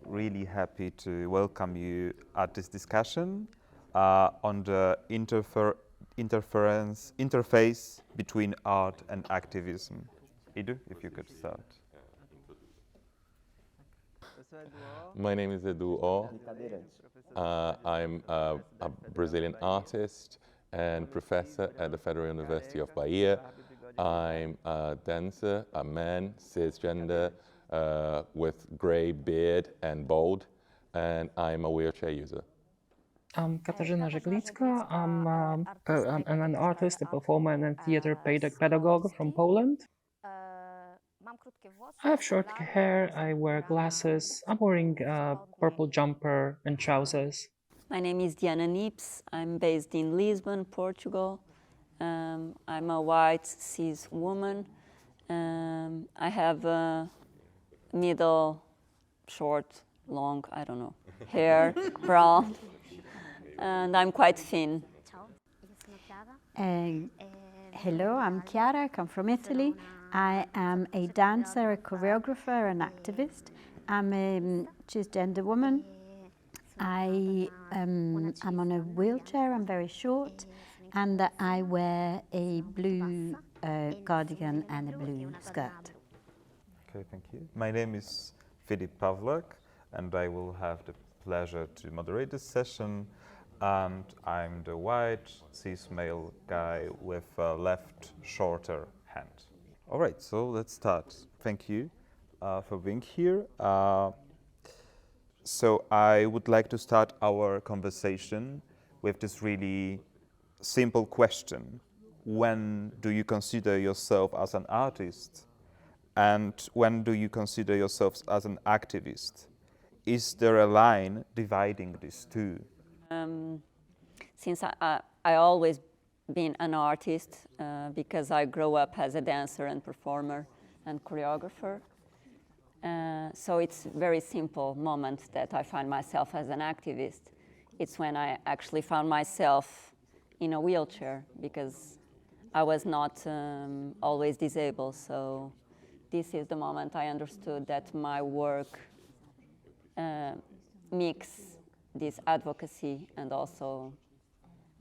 really happy to welcome you at this discussion on the interface between art and activism. Edu, if you could start. My name is Edu O. I'm a Brazilian artist and professor at the Federal University of Bahia. I'm a dancer, a man, cisgender, with grey beard and bald, and I'm a wheelchair user. I'm Katarzyna Żeglicka. I'm an artist, a performer, and a theater pedagogue from Poland. I have short hair, I wear glasses, I'm wearing a purple jumper and trousers. My name is Diana Nips. I'm based in Lisbon, Portugal. I'm a white cis woman. I have middle, short, long, I don't know, hair, brown, and I'm quite thin. Hello, I'm Chiara, I come from Italy. I am a dancer, a choreographer, an activist. I'm a cisgender woman. I'm on a wheelchair, I'm very short, and I wear a blue cardigan and a blue skirt. Okay, thank you. My name is Filip Pawlak, and I will have the pleasure to moderate this session. And I'm the white cis male guy with a left shorter hand. All right, so let's start. Thank you for being here. So I would like to start our conversation with this really simple question. When do you consider yourself as an artist? And when do you consider yourself as an activist? Is there a line dividing these two? Since I always been an artist because I grew up as a dancer and performer and choreographer. So it's a very simple moment that I find myself as an activist. It's when I actually found myself in a wheelchair because I was not always disabled. So this is the moment I understood that my work mix this advocacy and also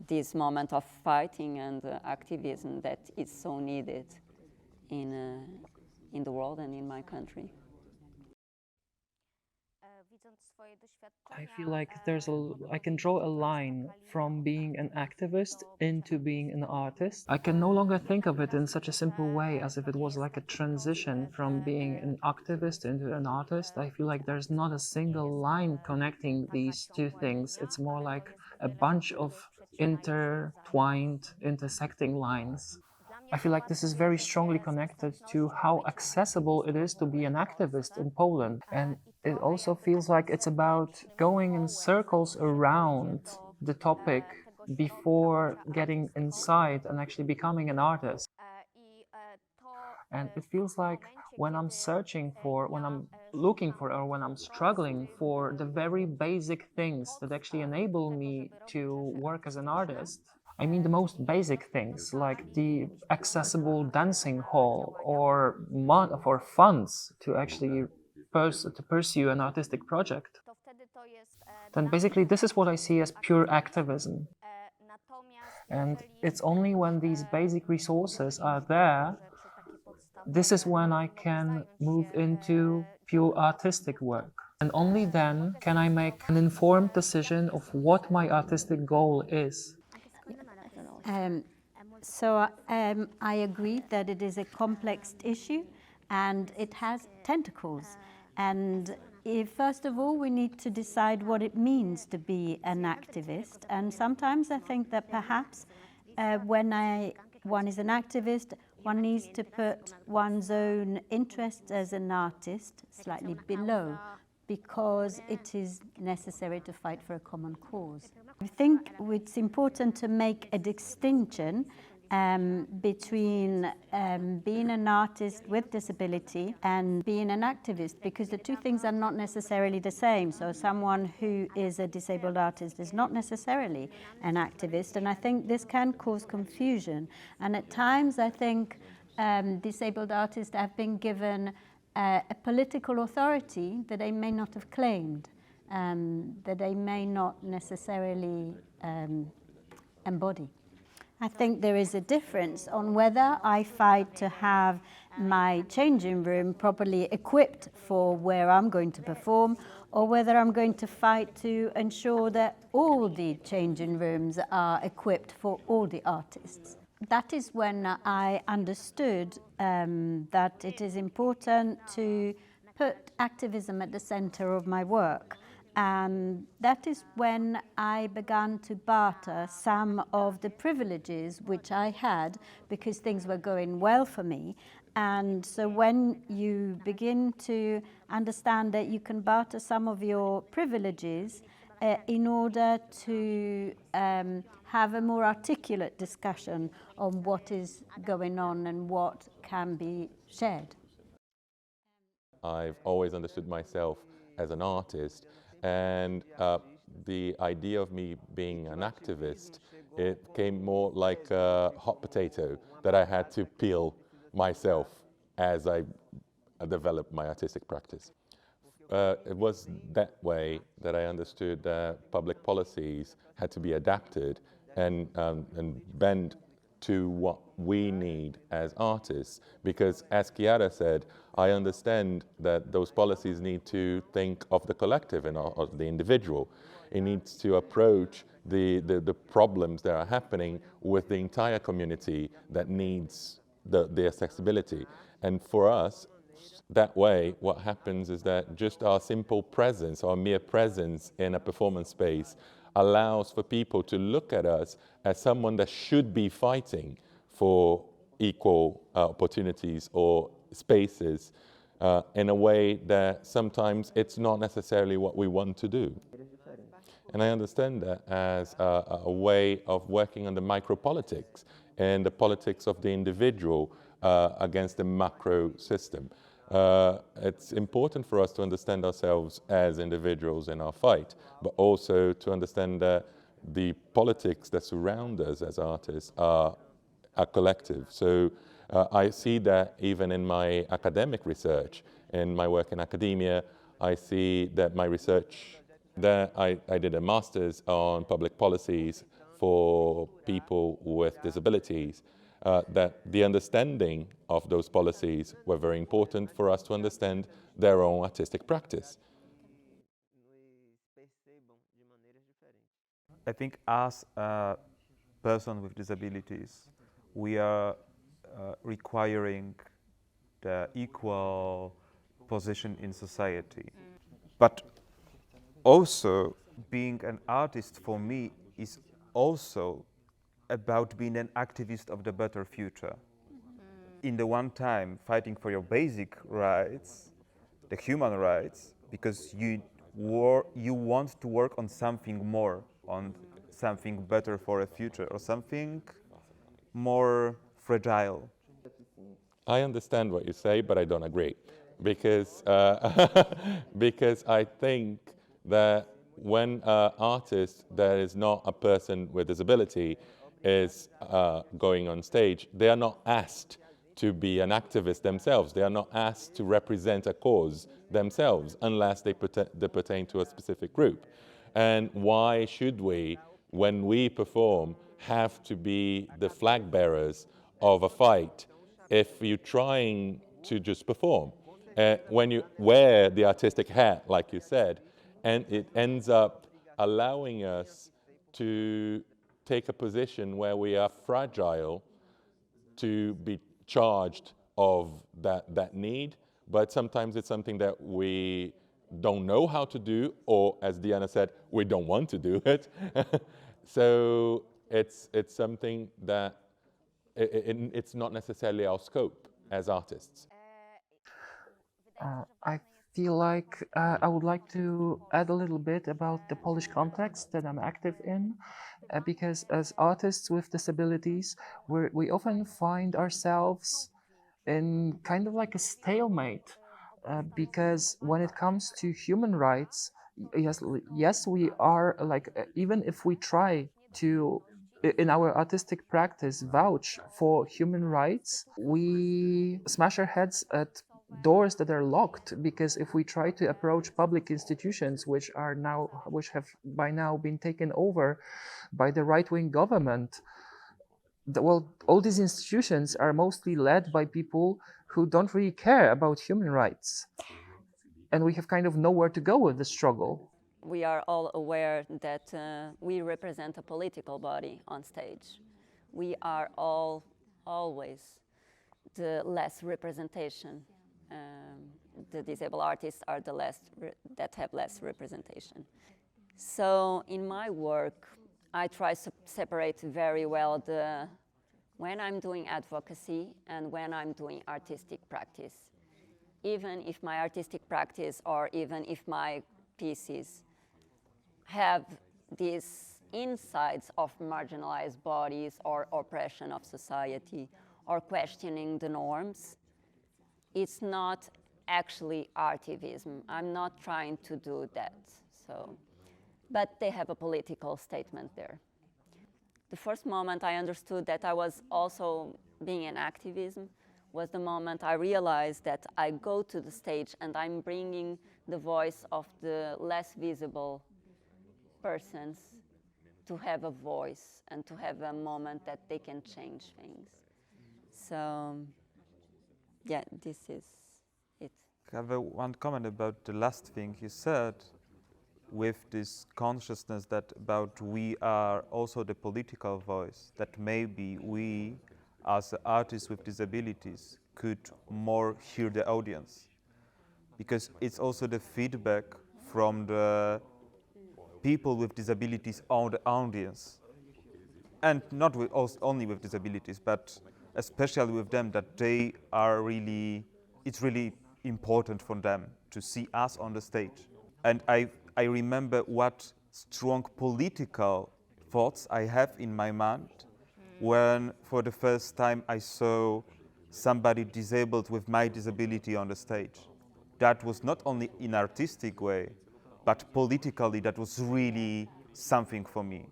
this moment of fighting and activism that is so needed in the world and in my country. I feel like I can draw a line from being an activist into being an artist. I can no longer think of it in such a simple way as if it was like a transition from being an activist into an artist. I feel like there's not a single line connecting these two things. It's more like a bunch of intertwined, intersecting lines. I feel like this is very strongly connected to how accessible it is to be an activist in Poland. And it also feels like it's about going in circles around the topic before getting inside and actually becoming an artist. And it feels like when I'm searching for, when I'm looking for, or when I'm struggling for the very basic things that actually enable me to work as an artist, I mean the most basic things like the accessible dancing hall or funds to actually pursue an artistic project, then basically this is what I see as pure activism. And it's only when these basic resources are there, this is when I can move into pure artistic work. And only then can I make an informed decision of what my artistic goal is. I agree that it is a complex issue and it has tentacles. And first of all, we need to decide what it means to be an activist. And sometimes I think that perhaps when one is an activist, one needs to put one's own interests as an artist slightly below, because it is necessary to fight for a common cause. I think it's important to make a distinction between being an artist with disability and being an activist, because the two things are not necessarily the same. So someone who is a disabled artist is not necessarily an activist, and I think this can cause confusion. And at times I think disabled artists have been given a political authority that they may not have claimed, that they may not necessarily embody. I think there is a difference on whether I fight to have my changing room properly equipped for where I'm going to perform, or whether I'm going to fight to ensure that all the changing rooms are equipped for all the artists. That is when I understood that it is important to put activism at the center of my work. And that is when I began to barter some of the privileges which I had because things were going well for me. And so when you begin to understand that you can barter some of your privileges in order to have a more articulate discussion on what is going on and what can be shared. I've always understood myself as an artist, and the idea of me being an activist, it came more like a hot potato that I had to peel myself as I developed my artistic practice. It was that way that I understood that public policies had to be adapted and bend to what we need as artists. Because as Chiara said, I understand that those policies need to think of the collective and of the individual. It needs to approach the problems that are happening with the entire community that needs the accessibility. And for us, that way, what happens is that just our simple presence, our mere presence in a performance space allows for people to look at us as someone that should be fighting for equal opportunities or spaces in a way that sometimes it's not necessarily what we want to do. And I understand that as a way of working on the micropolitics and the politics of the individual against the macro system. It's important for us to understand ourselves as individuals in our fight, but also to understand that the politics that surround us as artists are collective. So I see that even in my academic research, in my work in academia, I see that my research, that I did a master's on public policies for people with disabilities, that the understanding of those policies were very important for us to understand their own artistic practice. I think as a person with disabilities, we are requiring the equal position in society. But also, being an artist for me is also about being an activist of the better future. In the one time, fighting for your basic rights, the human rights, because you want to work on something more, on something better for a future, or something more fragile. I understand what you say, but I don't agree, because because I think that when an artist that is not a person with disability is going on stage, they are not asked to be an activist themselves. They are not asked to represent a cause themselves unless they pertain to a specific group. And why should we, when we perform, have to be the flag bearers of a fight if you're trying to just perform? When you wear the artistic hat, like you said, and it ends up allowing us to take a position where we are fragile to be charged of that need, but sometimes it's something that we don't know how to do, or as Diana said, we don't want to do it. So it's something that it's not necessarily our scope as artists. I feel like I would like to add a little bit about the Polish context that I'm active in, because as artists with disabilities, we often find ourselves in kind of like a stalemate, because when it comes to human rights, yes, we are like, even if we try to in our artistic practice vouch for human rights, we smash our heads at doors that are locked, because if we try to approach public institutions which have by now been taken over by the right-wing government, all these institutions are mostly led by people who don't really care about human rights, and we have kind of nowhere to go with the struggle. We are all aware that we represent a political body on stage. We are all always the less representation. The disabled artists are the that have less representation. So in my work, I try to separate very well when I'm doing advocacy and when I'm doing artistic practice. Even if my artistic practice or even if my pieces have these insights of marginalized bodies or oppression of society or questioning the norms, it's not actually artivism. I'm not trying to do that. But they have a political statement there. The first moment I understood that I was also being in activism was the moment I realized that I go to the stage and I'm bringing the voice of the less visible persons to have a voice and to have a moment that they can change things. So, yeah, this is it. I have one comment about the last thing you said, with this consciousness that about we are also the political voice, that maybe we as artists with disabilities could more hear the audience, because it's also the feedback from the people with disabilities on the audience, and not with only with disabilities, but especially with them, that they are really, it's really important for them to see us on the stage. And I remember what strong political thoughts I have in my mind when for the first time I saw somebody disabled with my disability on the stage. That was not only in artistic way, but politically that was really something for me.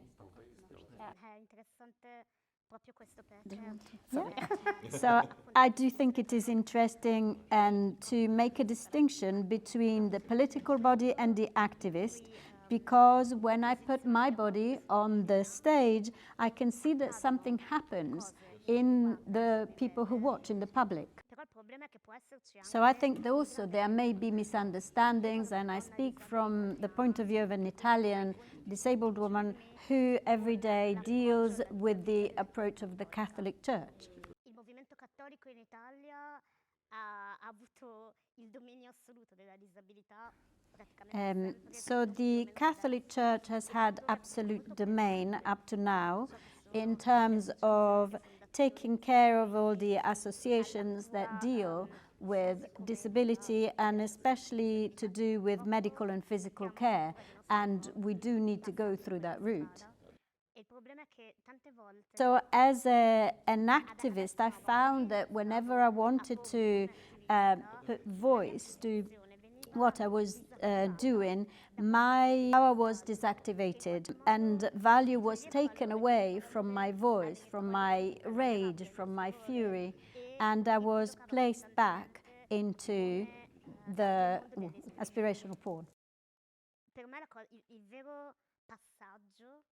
So I do think it is interesting and to make a distinction between the political body and the activist, because when I put my body on the stage, I can see that something happens in the people who watch, in the public. So I think that also there may be misunderstandings, and I speak from the point of view of an Italian disabled woman who every day deals with the approach of the Catholic Church. Il movimento cattolico in Italia ha avuto il dominio assoluto della disabilità. So the Catholic Church has had absolute domain up to now in terms of taking care of all the associations that deal with disability, and especially to do with medical and physical care, and we do need to go through that route. So as an activist, I found that whenever I wanted to put voice to what I was doing, my power was desactivated and value was taken away from my voice, from my rage, from my fury, and I was placed back into the aspirational porn. Per me il vero passaggio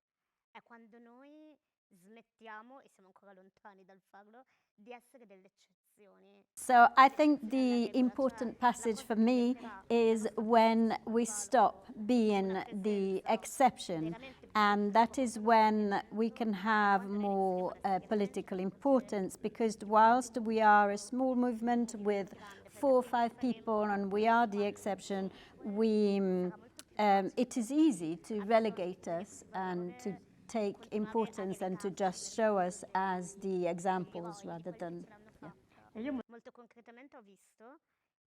è quando noi smettiamo, e siamo ancora lontani dal farlo, di essere delle eccezioni. So I think the important passage for me is when we stop being the exception, and that is when we can have more political importance, because whilst we are a small movement with 4 or 5 people and we are the exception, it is easy to relegate us and to take importance and to just show us as the examples rather than... Molto concretamente ho visto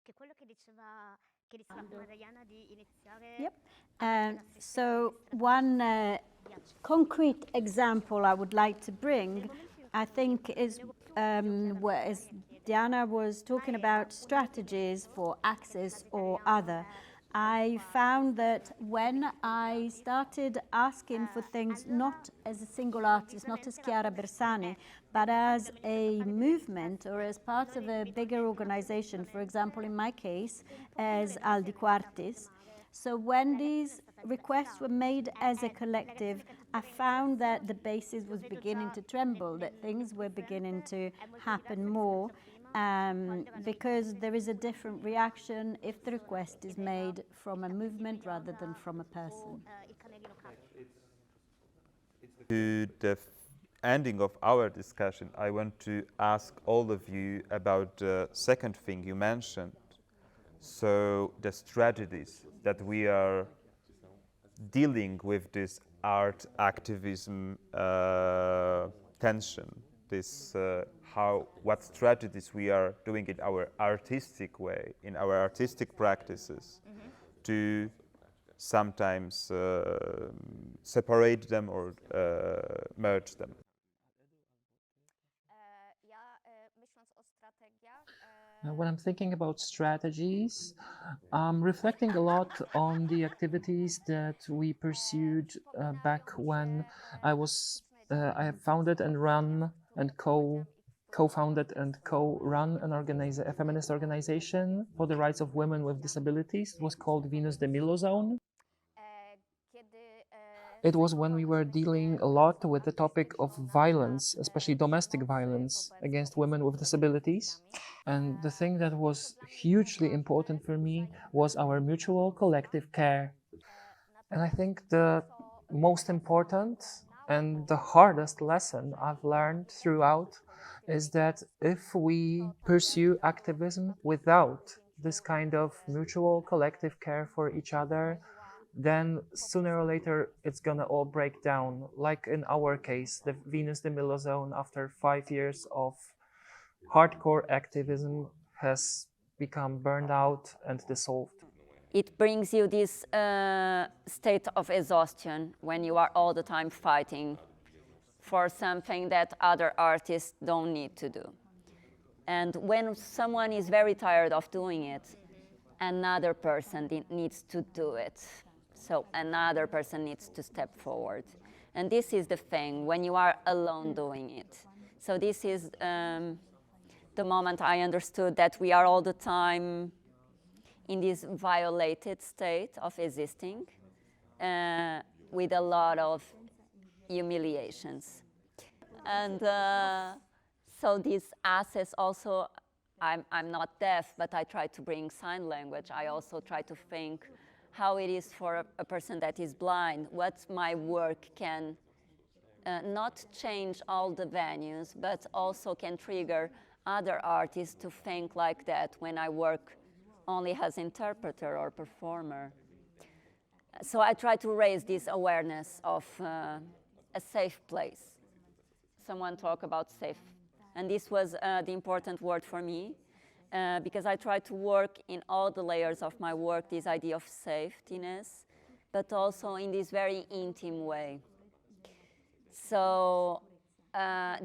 che quello che diceva prima Diana di iniziare. Yep. So one concrete example I would like to bring, I think, is as Diana was talking about strategies for access or other. I found that when I started asking for things not as a single artist, not as Chiara Bersani, but as a movement or as part of a bigger organization, for example, in my case, as Aldi Quartis. So when these requests were made as a collective, I found that the basis was beginning to tremble, that things were beginning to happen more, because there is a different reaction if the request is made from a movement rather than from a person. To the ending of our discussion, I want to ask all of you about the second thing you mentioned. So the strategies that we are dealing with this art activism tension, this what strategies we are doing in our artistic way, in our artistic practices, to sometimes separate them or merge them. When I'm thinking about strategies, I'm reflecting a lot on the activities that we pursued back when I founded and run and co-founded and co-run a feminist organization for the rights of women with disabilities. It was called Venus de Milo Zone. It was when we were dealing a lot with the topic of violence, especially domestic violence against women with disabilities. And the thing that was hugely important for me was our mutual collective care. And I think the most important and the hardest lesson I've learned throughout is that if we pursue activism without this kind of mutual collective care for each other, then sooner or later it's gonna all break down. Like in our case, the Venus de Milo Zone, after 5 years of hardcore activism, has become burned out and dissolved. It brings you this state of exhaustion when you are all the time fighting for something that other artists don't need to do. And when someone is very tired of doing it, another person needs to do it. So another person needs to step forward. And this is the thing, when you are alone doing it. So this is the moment I understood that we are all the time in this violated state of existing with a lot of humiliations. And so these assets also, I'm not deaf, but I try to bring sign language. I also try to think how it is for a person that is blind, what my work can not change all the venues, but also can trigger other artists to think like that when I work only as interpreter or performer. So I try to raise this awareness of a safe place. Someone talk about safe. And this was the important word for me, because I try to work in all the layers of my work, this idea of safetiness, but also in this very intimate way. So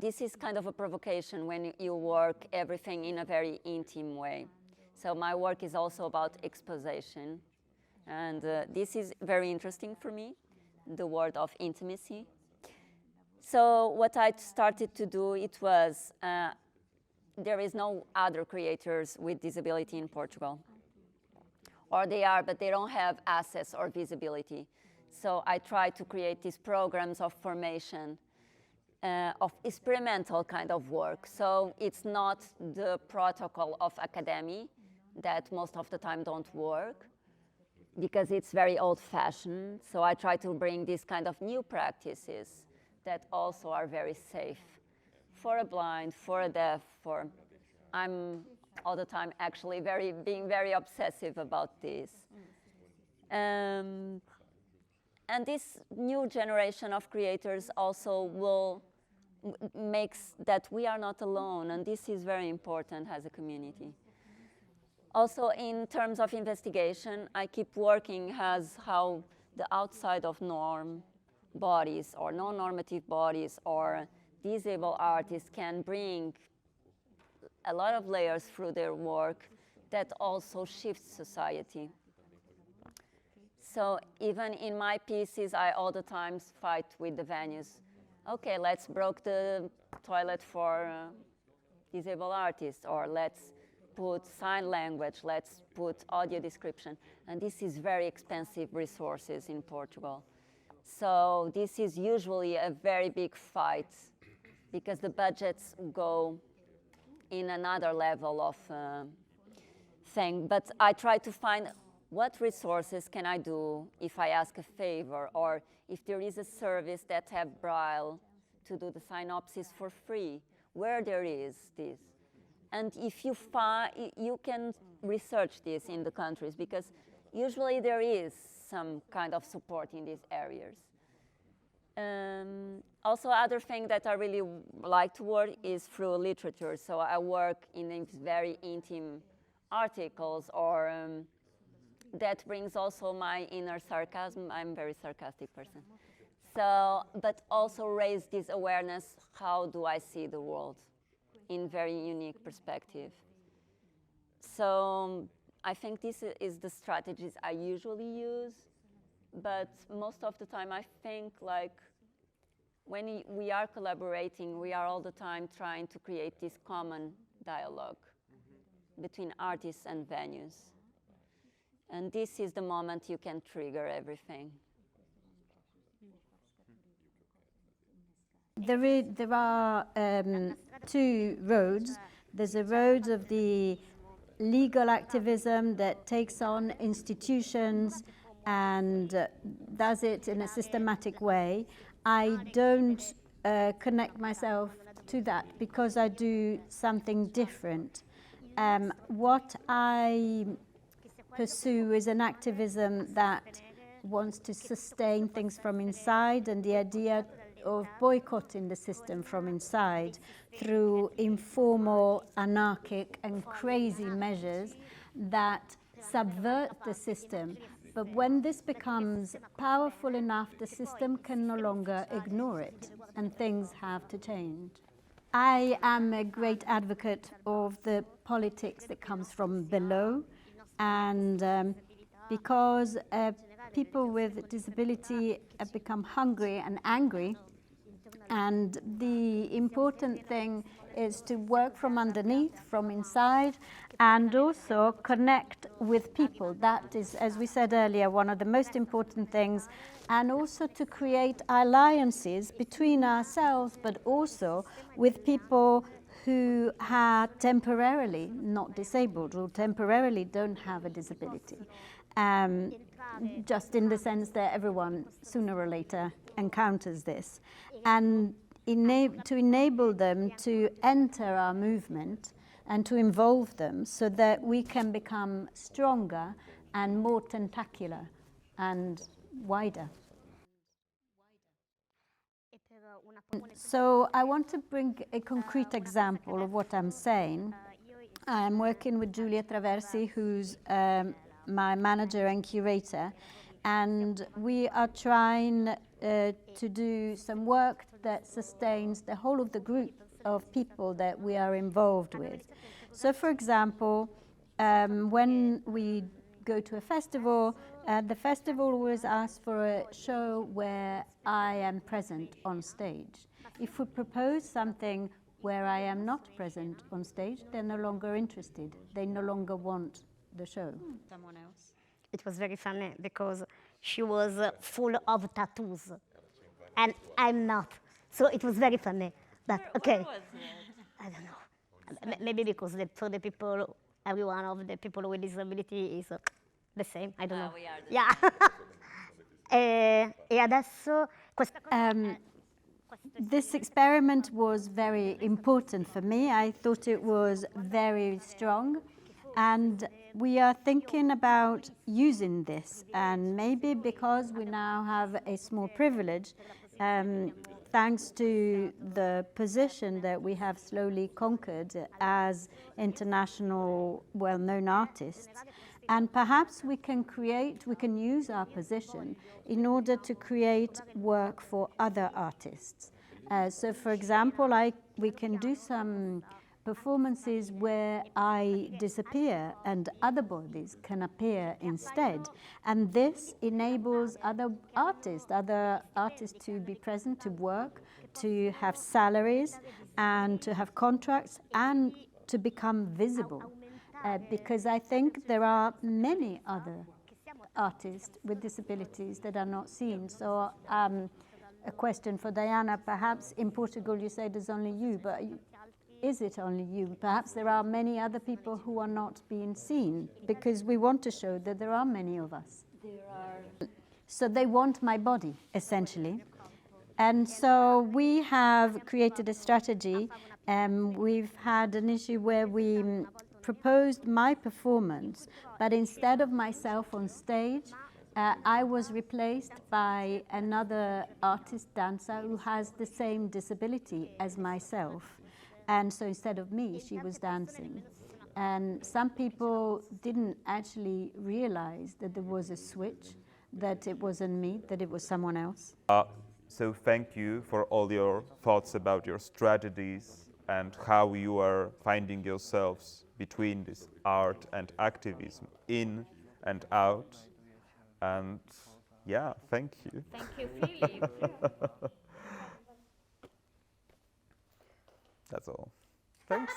this is kind of a provocation when you work everything in a very intimate way. So my work is also about exposition. And this is very interesting for me, the word of intimacy. So what I started to do, it was, there is no other creators with disability in Portugal. Or they are, but they don't have access or visibility. So I try to create these programs of formation, of experimental kind of work. So it's not the protocol of academy that most of the time don't work, because it's very old-fashioned. So I try to bring these kind of new practices that also are very safe for a blind, for a deaf, for... I'm all the time actually being very obsessive about this. And this new generation of creators also makes that we are not alone, and this is very important as a community. Also, in terms of investigation, I keep working as how the outside of norm bodies or non-normative bodies or disabled artists can bring a lot of layers through their work that also shifts society. So even in my pieces, I all the times fight with the venues. Okay, let's broke the toilet for disabled artists, or let's put sign language, let's put audio description. And this is very expensive resources in Portugal. So this is usually a very big fight because the budgets go in another level of thing. But I try to find what resources can I do if I ask a favor, or if there is a service that have Braille to do the synopsis for free, where there is this. And if you find, you can research this in the countries, because usually there is some kind of support in these areas. Also, other thing that I really like to work is through literature. So I work in these very intimate articles, or that brings also my inner sarcasm. I'm a very sarcastic person. So, but also raise this awareness, how do I see the world in very unique perspective. So I think this is the strategies I usually use, but most of the time I think like when we are collaborating, we are all the time trying to create this common dialogue between artists and venues. And this is the moment you can trigger everything. There are two roads. There's a road of the legal activism that takes on institutions and does it in a systematic way. I don't connect myself to that because I do something different. What I pursue is an activism that wants to sustain things from inside, and the idea of boycotting the system from inside through informal, anarchic and crazy measures that subvert the system. But when this becomes powerful enough, the system can no longer ignore it, and things have to change. I am a great advocate of the politics that comes from below, and because people with disability have become hungry and angry, and the important thing is to work from underneath, from inside, and also connect with people. That is, as we said earlier, one of the most important things, and also to create alliances between ourselves, but also with people who are temporarily not disabled or temporarily don't have a disability. Just in the sense that everyone sooner or later encounters this, and to enable them to enter our movement and to involve them so that we can become stronger and more tentacular and wider. So I want to bring a concrete example of what I'm saying. I'm working with Giulia Traversi, who's my manager and curator, and we are trying to do some work that sustains the whole of the group of people that we are involved with. So, for example, when we go to a festival, the festival always asks for a show where I am present on stage. If we propose something where I am not present on stage, they're no longer interested. They no longer want the show. Someone else. It was very funny because she was full of tattoos, and I'm not. So it was very funny. But okay, I don't know. Maybe because for the people, every one of the people with disability is the same. I don't know. We are the Yeah. E adesso This experiment was very important for me. I thought it was very strong, and we are thinking about using this, and maybe because we now have a small privilege, thanks to the position that we have slowly conquered as international well-known artists. And perhaps we can use our position in order to create work for other artists. So for example, we can do some performances where I disappear and other bodies can appear instead. And this enables other artists to be present, to work, to have salaries and to have contracts and to become visible. Because I think there are many other artists with disabilities that are not seen. So a question for Diana, perhaps in Portugal you say there's only you, but is it only you? Perhaps there are many other people who are not being seen, because we want to show that there are many of us. So they want my body, essentially. And so we have created a strategy. We've had an issue where we proposed my performance, but instead of myself on stage, I was replaced by another artist dancer who has the same disability as myself. And so instead of me, she was dancing. And some people didn't actually realize that there was a switch, that it wasn't me, that it was someone else. So thank you for all your thoughts about your strategies and how you are finding yourselves between this art and activism, in and out. And yeah, thank you. Thank you, Philip. That's all. Thanks.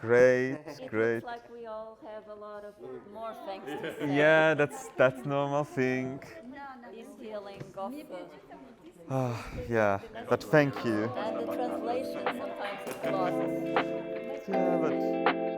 Great, It great. looks like we all have a lot of more things to say. Yeah, that's normal thing. This feeling of Yeah, but thank you. and the translation sometimes is lost. Yeah, but